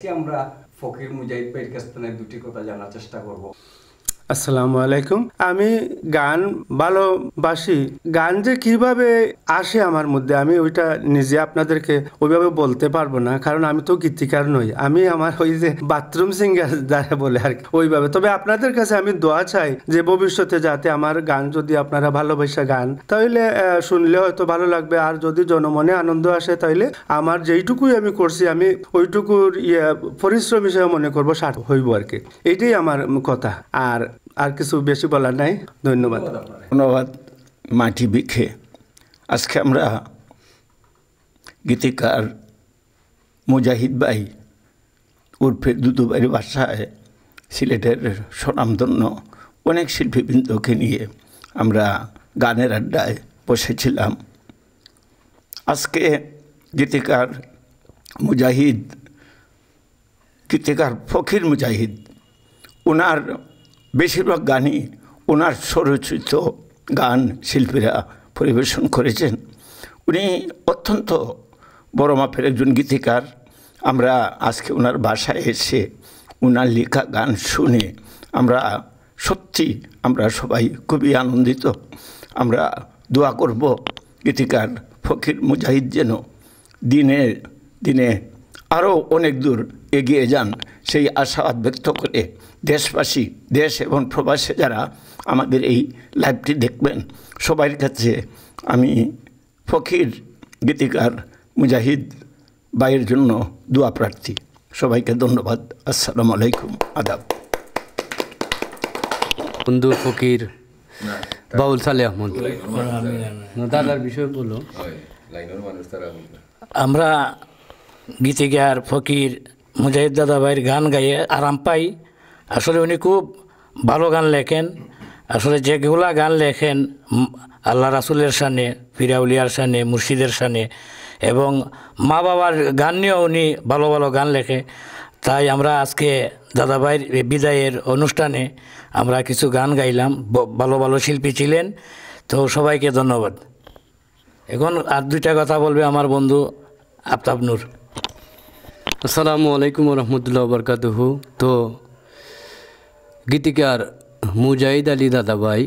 আমরা ফকির মুজাহিদ ভাইয়ের কাছ থেকে দুটি কথা জানার চেষ্টা করব। আসসালামু আলাইকুম। আমি গান ভালোবাসি। গান যে কিভাবে আসে আমার মধ্যে আমি ওইটা নিজে আপনাদেরকে ওইভাবে বলতে পারবো না, কারণ আমি তো গীতিকার নই। আমি আমার ওই যে বাথরুম সিঙ্গার যারা বলে আর কি ওইভাবে। তবে আপনাদের কাছে আমি দোয়া চাই যে ভবিষ্যতে যাতে আমার গান যদি আপনারা ভালোবাসা গান তাহলে শুনলে হয়তো ভালো লাগবে, আর যদি জনমনে আনন্দ আসে তাহলে আমার যেইটুকুই আমি করছি আমি ওইটুকুর পরিশ্রম হিসেবে মনে করবো সার্থক হইব আর কি। এইটাই আমার কথা, আর কিছু বেশি বলার নাই। ধন্যবাদ। ধন্যবাদ মাটি বিখে। আজকে আমরা গীতিকার মুজাহিদ ভাই উর্ফে দুদুবাইয়ের বাসায় সিলেটের স্বনামধন্য অনেক শিল্পীবৃন্দকে নিয়ে আমরা গানের আড্ডায় বসেছিলাম। আজকে গীতিকার ফকির মুজাহিদ, ওনার বেশিরভাগ গানই ওনার স্বরচিত গান শিল্পীরা পরিবেশন করেছেন। উনি অত্যন্ত বড় মাপের একজন গীতিকার। আমরা আজকে ওনার বাসায় এসে ওনার লেখা গান শুনে আমরা সবাই খুবই আনন্দিত। আমরা দোয়া করব গীতিকার ফকির মুজাহিদ যেন দিনে দিনে আরও অনেক দূর এগিয়ে যান, সেই আশাবাদ ব্যক্ত করে দেশবাসী, দেশ এবং প্রবাসে যারা আমাদের এই লাইভটি দেখবেন সবার কাছে আমি ফকির গীতিকার মুজাহিদ ভাইয়ের জন্য দোয়া প্রার্থী। সবাইকে ধন্যবাদ। আসসালামু আলাইকুম, আদাব। বন্ধু ফকির বাউল সালে আহমদ দাদার বিষয় বলো। আমরা গীতিকার ফকির মুজাহিদ দাদা ভাইয়ের গান গাইয়ে আরাম পাই। আসলে উনি খুব ভালো গান লেখেন। আসলে যেগুলা গান লেখেন আল্লাহ রাসুলের শানে, ফিরাউলিয়ার শানে, মুর্শিদের শানে এবং মা বাবার গান নিয়েও উনি ভালো ভালো গান লেখে। তাই আমরা আজকে দাদা ভাইয়ের বিদায়ের অনুষ্ঠানে আমরা কিছু গান গাইলাম। ভালো ভালো শিল্পী ছিলেন, তো সবাইকে ধন্যবাদ। এখন আর দুইটা কথা বলবে আমার বন্ধু আফতাব নূর। আসসালামু আলাইকুম রহমতুল্লাহ বরকাতুহু। তো গীতিকার মুজাহিদ আলী দাদা ভাই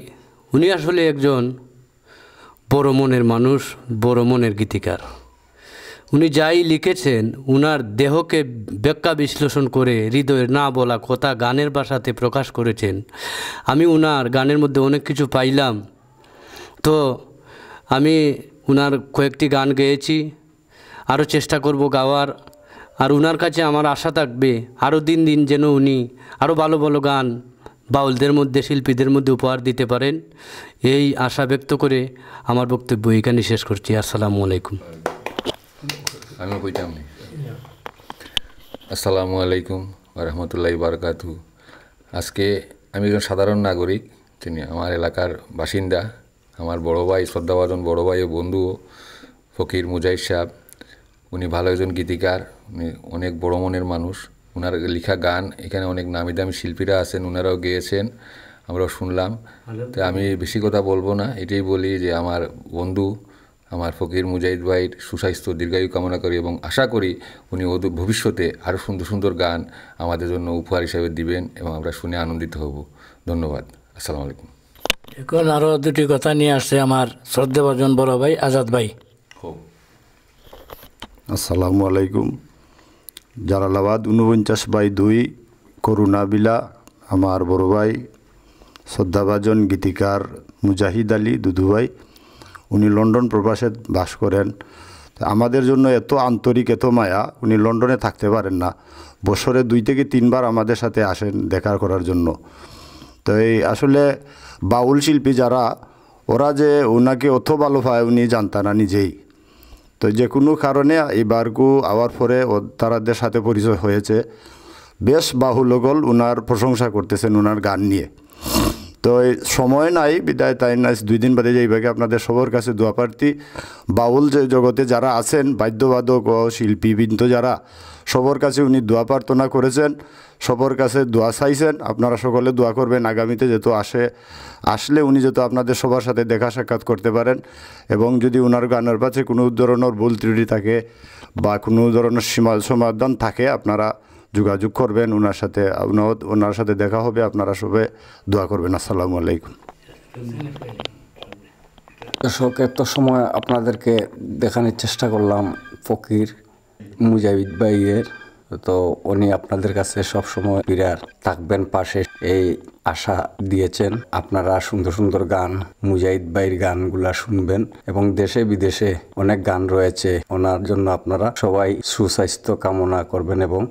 উনি আসলে একজন বড় মনের মানুষ, বড় মনের গীতিকার। উনি যাই লিখেছেন উনার দেহকে ব্যাখ্যা বিশ্লেষণ করে হৃদয়ের না বলা কথা গানের ভাষাতে প্রকাশ করেছেন। আমি উনার গানের মধ্যে অনেক কিছু পাইলাম। তো আমি উনার কয়েকটি গান গেয়েছি, আরও চেষ্টা করব গাওয়ার। আর উনার কাছে আমার আশা থাকবে আরও দিন দিন যেন উনি আরও ভালো ভালো গান বাউলদের মধ্যে, শিল্পীদের মধ্যে উপহার দিতে পারেন, এই আশা ব্যক্ত করে আমার বক্তব্য এখানে শেষ করছি। আসসালামু আলাইকুম। আমি কইতাম আসসালামু আলাইকুম রহমতুল্লাহি বারাকাতুহু। আজকে আমি একজন সাধারণ নাগরিক, তিনি আমার এলাকার বাসিন্দা, আমার বড় ভাই, শ্রদ্ধাভাজন বড় ভাই ও বন্ধু ফকির মুজাহিদ সাহেব। উনি ভালো একজন গীতিকার, উনি অনেক বড় মনের মানুষ। ওনার লেখা গান এখানে অনেক নামি দামি শিল্পীরা আছেন, ওনারাও গেয়েছেন, আমরাও শুনলাম। তো আমি বেশি কথা বলবো না, এটাই বলি যে আমার বন্ধু আমার ফকির মুজাহিদ ভাইয়ের সুস্বাস্থ্য দীর্ঘায়ু কামনা করি এবং আশা করি উনি ভবিষ্যতে আরও সুন্দর সুন্দর গান আমাদের জন্য উপহার হিসাবে দিবেন এবং আমরা শুনে আনন্দিত হব। ধন্যবাদ। আসসালামু আলাইকুম। এখন আরও দুটি কথা নিয়ে আসছে আমার শ্রদ্ধেভাজন বড় ভাই আজাদ ভাই। আসসালামু আলাইকুম। জালালাবাদ 49/2 করুণাবিলা আমার বড় ভাই শ্রদ্ধাভাজন গীতিকার মুজাহিদ আলী দুদু ভাই, উনি লন্ডন প্রবাসে বাস করেন। আমাদের জন্য এত আন্তরিক, এত মায়া, উনি লন্ডনে থাকতে পারেন না, বছরে 2 থেকে 3 বার আমাদের সাথে আসেন দেখা করার জন্য। তো এই আসলে বাউল শিল্পী যারা, ওরা যে ওনাকে অত ভালো পায় উনি জানতেন না নিজেই। তো যে কোনো কারণে এবারকু আওয়ার পরে তারাদের সাথে পরিচয় হয়েছে। বেশ বাহুলগল ওনার প্রশংসা করতেছেন ওনার গান নিয়ে। তো সময় নাই বিদায়, তাই না 2 দিন বাদে যাইবাকে আপনাদের সবার কাছে দোয়া প্রার্থী। বাউল যে জগতে যারা আছেন, বাদ্যবাদক ও শিল্পীবৃন্দ যারা, সবার কাছে উনি দোয়া প্রার্থনা করেছেন, সবার কাছে দোয়া চাইছেন। আপনারা সকলে দোয়া করবেন আগামীতে যেহেতু আসলে উনি যেহেতু আপনাদের সবার সাথে দেখা সাক্ষাৎ করতে পারেন, এবং যদি ওনার গানের পাশে কোনো ধরনের ভুল ত্রুটি থাকে বা কোনো ধরনের সমাধান থাকে আপনারা যোগাযোগ করবেন, ওনার সাথে দেখা হবে। আপনারা সবাই দোয়া করবেন। আসসালামু আলাইকুম। দর্শক, এত সময় আপনাদেরকে দেখানোর চেষ্টা করলাম ফকির মুজাহিদ ভাইয়ের। তো উনি আপনাদের কাছে সবসময় বিরাট থাকবেন পাশে, এই আশা দিয়েছেন। আপনারা সুন্দর সুন্দর গান, মুজাহিদ ভাইয়ের গানগুলা শুনবেন এবং দেশে বিদেশে অনেক গান রয়েছে ওনার জন্য। আপনারা সবাই সুস্বাস্থ্য কামনা করবেন এবং